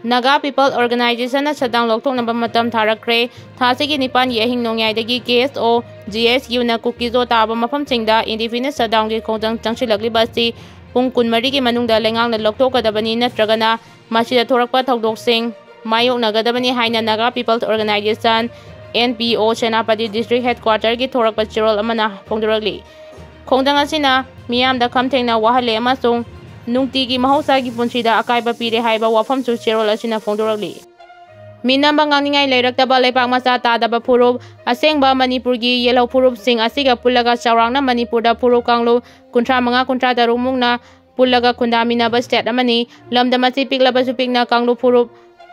Naga People Organization shutdown lokthoknaba matam tharakre thasigi nipan yehing nongyai KSO GSU na Kuki Zo taba mafamsingda indefinite shutdown gi khongtang changsilakliba asi pung 12 gi manungda lengang na lokthokadabani natragana masida thorakpa thokdoksing mayoknagadabani haina Naga People Organization NPO Senapati District Headquarter gi thorakpa chirol amana phongdoragli khongtang asina miyamda khamthengna wahale amasung nungtigi mahosagi punsida akaiba pire haiba wafam chu cherol asina phongdoragli minamba ngangingai leiraktaba leipak macha tadaba phurup asengba manipurgi yellow phurup sing asiga pullaga chaurangna manipurda phurup kanglo 35 mungna pullaga khundaminaba state amani lamda machi piklaba supikna kanglo phurup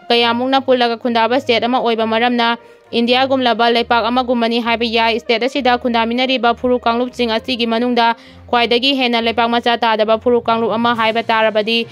kayamungna pullaga khundaba state ama oiba maramna India gumlaba leipak amagumani haiba yai state asida khundaminariba phurup kanglup sing asigi manungda khwaidagi hena leipak macha tadaba phurup kanglup ama haiba tarabadi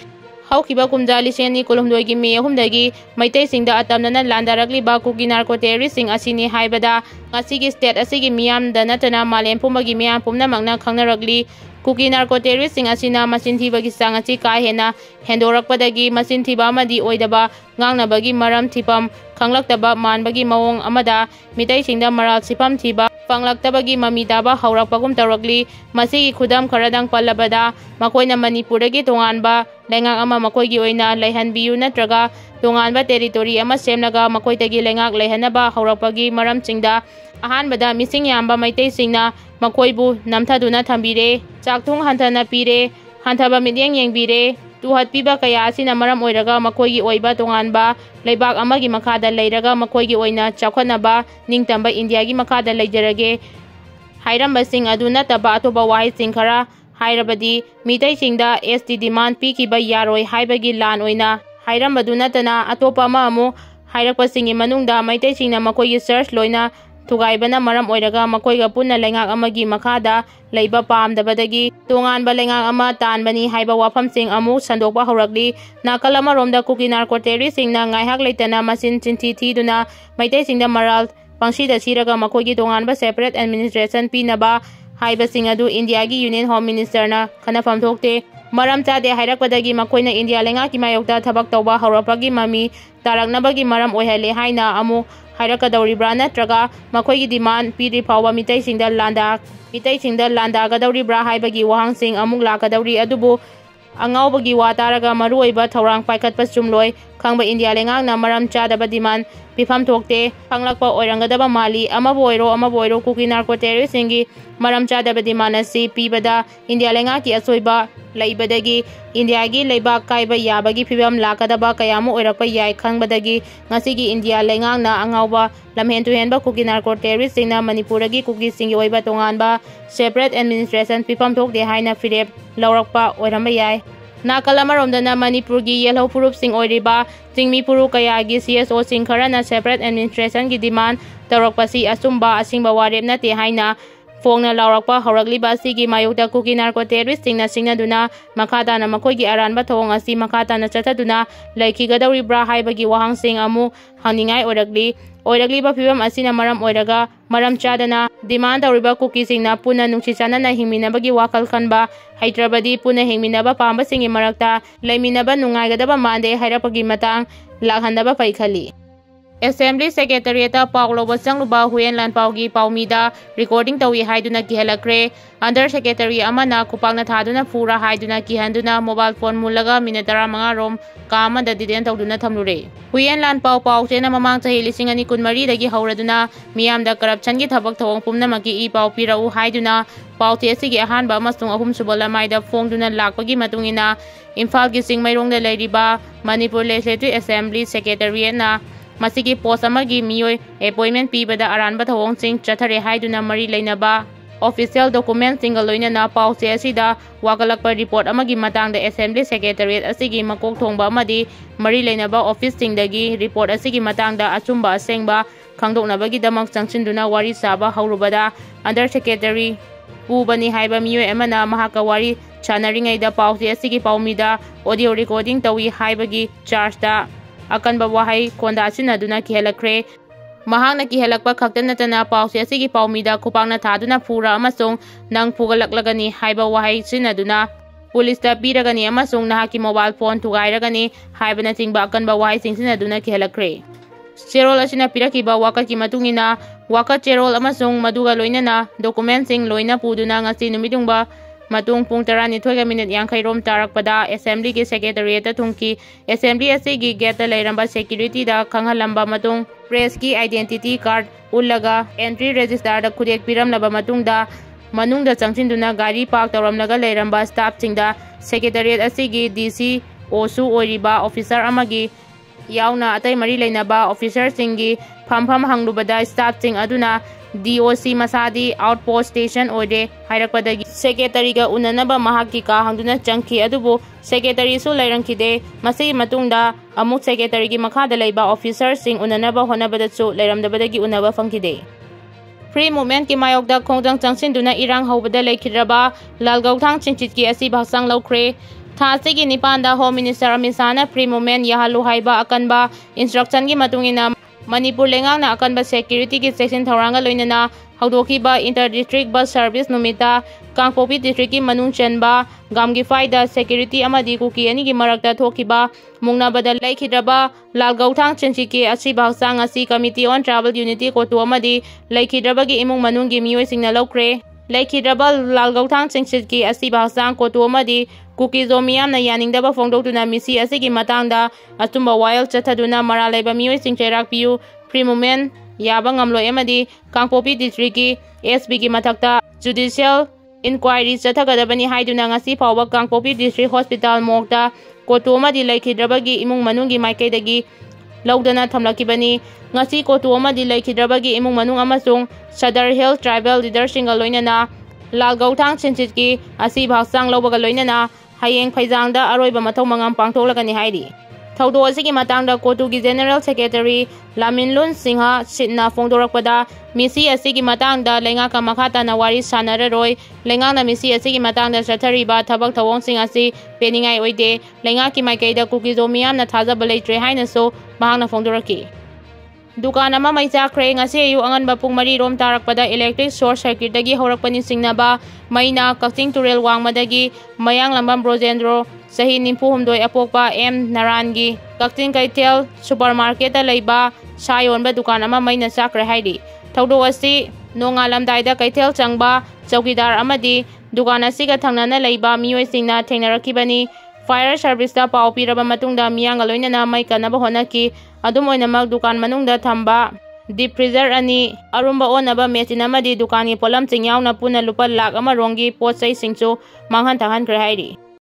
haokhiba kumja liseni kolomdoi gi me ahumdagi meitei singda atamnana landarakliba Kuki narcoterrorist sing asini haibada ngasigi state asigi miyam danatana malem pumagi miyam pumnamangna khangnaragli Kuki narcoterrorist sing asina machin thiba gi sangasi ka hena hendorakpadagi machin thiba amadi oidaba ngangnabagi maram thipam khanglakdaba manbagi mawong amada meitei singda maral sipam thiba panglaktabagi mamitaba haurakpagum taragli masigi khudam kharadang pallabada makoina manipuragi tonganba lengak ama makoigi oina leihanbiyu natraga tonganba territory ama semnaga makoitagi lengak leihanaba haurakpagi maram singda ahanbada mising yamba meitei singna makoibu namthaduna thambire chakthung hanthana pire hanthaba midyeng yengbire tuhat piba kaya asina maram oiraga makoigi oiba tonganba leibak amagi makhada leiraga makoigi oina chakhanaba ningtamba India gi makhada leijarage hairamba sing aduna taba atoba wahai sing khara hairabadi meitei singda ST demand pikiba yaroi haibagi lan oina hairambaduna tana atopa ama amu hairakpa singi manungda meitei singna makoigi search loina thugaibana maram oiraga makoiga punna lengak amagi makhada leiba pamdabadagi tonganba lengak ama tanbani haiba wafam sing amu sandokba horakli nakalama romda Kuki narcoterrorist singna ngaihak leitana machin chinthi thiduna meitei singda maral pangsida siraga makoigi tonganba separate administration pinaba haiba sing adu India gi Union Home Minister na khanafam thokte maram chade hairakpadagi makoina India lengak ki mayokta thabak tawba horapagi mami taraknabagi maram oihale haina amu hairakadawribra natraga makoigi demand piri phawa meitei singda landa gadawribra haibagi wahang sing amuk lakadawri adubu angawbagi wa taraga maruoiba thorang paikhatpa chumloi khangba India lengakna maram chadaba demand pifam thokte khanglakpa oirangadaba mali amaboiro Kuki narcoterrorist singi maram chadaba demand asi pibada India lengaki asoiba laibadagi India gi leibak kaiba yabagi phibam lakadaba kayamu oirakpa yai khangbadagi ngasigi India lengakna angawba lamhen tuhenba Kuki narcoterrorist singna manipuragi Kuki singi oiba tonganba separate administration pifam thokte haina firep laurakpa oiramba yai Nakalamaromdana Manipurgi yellow phurup sing oiriba tingmi puru kayagi CSO sing kharana separate administration gi demand tarokpasi asumba asingba warep nate haina phongna laurakpa horakliba asigi mayokta Kuki narcoterrorist singna duna makhata na makoigi aranba thong asi makhata na chathaduna laikhigadawri bra haibagi wahang sing amu hangningai oiragliba phibam asina maram oiraga maram chadana demand tawriba Kuki singna puna nungsichana na hingminabagi wakal khanba haitrabadi puna hingminaba pamba singi marakta leiminaba nungaigadaba mande hairapagi matang lakhandaba paikhali Assembly Secretariat Paulo Changluba Huyen Lan Paugi Paumida recording tawi haiduna kihalakre Under Secretary amana kupangna thaduna pura haiduna kihanduna mobile phone mulaga minatara manga rom kama da diden tawduna thamlure Huyen Lan Pau chena mamang chahi lising ani kunmari dagi hauraduna miyamda corruption gi thabak thawang pumnamaki I pau pirau haiduna pau te asigi ahanba amasung ahum subala maida phongduna lakpagi matungina Imphal gi singmairongda leiriba Manipur Legislative Assembly Secretariat na masigi post amagi miyoi appointment pibada aranba thawong sing chathare haiduna mari leinaba official document single loina na pause asida wagalakpa report amagi matangda Assembly Secretariat asigi makok thongba amadi mari leinaba office singdagi report asigi matangda achumba asengba khangdoknabagi damak changchinduna wari saba haurubada Under Secretary pubani haiba miyoi amana mahaka wari chanaringaida pause asigi paumida audio recording tawi haibagi charge da akanba wahai konda sinaduna kihelakre mahangna kihelakpa khaktanatana pause asigi paumida kupangna thaduna pura amasung nang pugalaklagani haiba wahai sinaduna पुलिसता पीरगनी अमसुंग नहाकी mobile phone थुगाइरगनी हाइबना चिंबा अकनबा वाइसिंग सिनदुना किहलक्रे चेरोल असिना पिरकिबा वाकत की मतुंगिना वाकत चेरोल अमसुंग मदुगा लोइनना डॉक्यूमेंट्सिंग लोइना पुदुना ngasi नुमिदुंगबा matung pung 12:50 rom tarakpada assembly ki secretariat thungki assembly ase gi gate lairamba security da khanghalamba matung press ki identity card ullaga entry register da khudek piram laba matung da manung da changchinduna gari park tawramnaga lairamba staff singda secretariat ase gi dc osu oriba officer amagi yauna atai mari leinaba officer singi phampham hanglubada staff sing aduna DOC masadi outpost station ode hairakpadagi secretary ga unanaba mahaki ka hangduna changki adubu secretary su lairangkide masi matungda amuk secretary gi makhada leiba officer sing unanaba honabada chu lairamdabadagi unaba fangkide free movement ki mayokda khongdang changsinduna irang hobada leikhiraba lalgauthang chingchit ki asi bhasang laukhre thasi gi nipanda home minister amisana free movement yahalu haiba akanba instruction gi matungina Manipur lengang na akan ba security ki section thoranga loinana haudoki ba inter district bus service numita Kangpopi district ki manung chenba gamgi faida security amadi kuki ani gi marakta thokiba mungna badal laikhidraba lalgauthang chenchi ki asi bhangsang asi committee on travel unity ko to amadi laikhidraba gi imung manung gi mioi singna lokre laikhidraba lalgauthang chenchi ki asi bhangsang ko to amadi Kuki Zo miyam na yaningdaba fongdokduna misi asigi matangda atumba wild chathaduna maralaiba mioi sing cherak piu free movement yaba ngamlo emadi Kangpopi district ki SB ki mathakta judicial inquiry chathagadabani haiduna ngasi phawba Kangpopi district hospital mokta kotu amadi laikhidrabagi imung manungi maikaidagi laudana thamlakibani ngasi kotu amadi laikhidrabagi imung manung amasung Sadar Hill tribal leader singa loinana lalgauthang chenchit ki asi bhaksang lobaga loinana hayeng phaijangda aroiba mathau mangam pangtholagani hairi thaudo asigi matangda kotugi general secretary Laminlun Singha sitna fongdorakpada misi asigi matangda lenga ka makhata na wari sanararoi lenga na misi asigi matangda chathariba thabak thawong sing asi peningai oide lenga ki maikaida Kuki Zo miyam na thajaba leitre haina so mahangna fongdoraki dukan ama maichakre ngasi ayu angan bapung mari rom tarakpada electric short circuit dagi horakpani singnaba maina kakting turel wangmadagi mayang lambam brojendro sahi nimpu humdoi apokpa M Narangi kakting kaitel supermarket ta leiba sayonba dukan ama maina chakre haidi thaudo asi nongalamdaida kaitel changba chowkidar amadi dukan asiga thangnana leiba mioi singna thengnarakibani fire service da pau piraba matungda miyang aloinana mai kanaba honaki adum oinamak dukan manungda thamba deep freezer ani arumba onaba machine amadi dukani polam chingyawna puna lupa lakh ama rongi potsai singchu manghan thahan kre hairi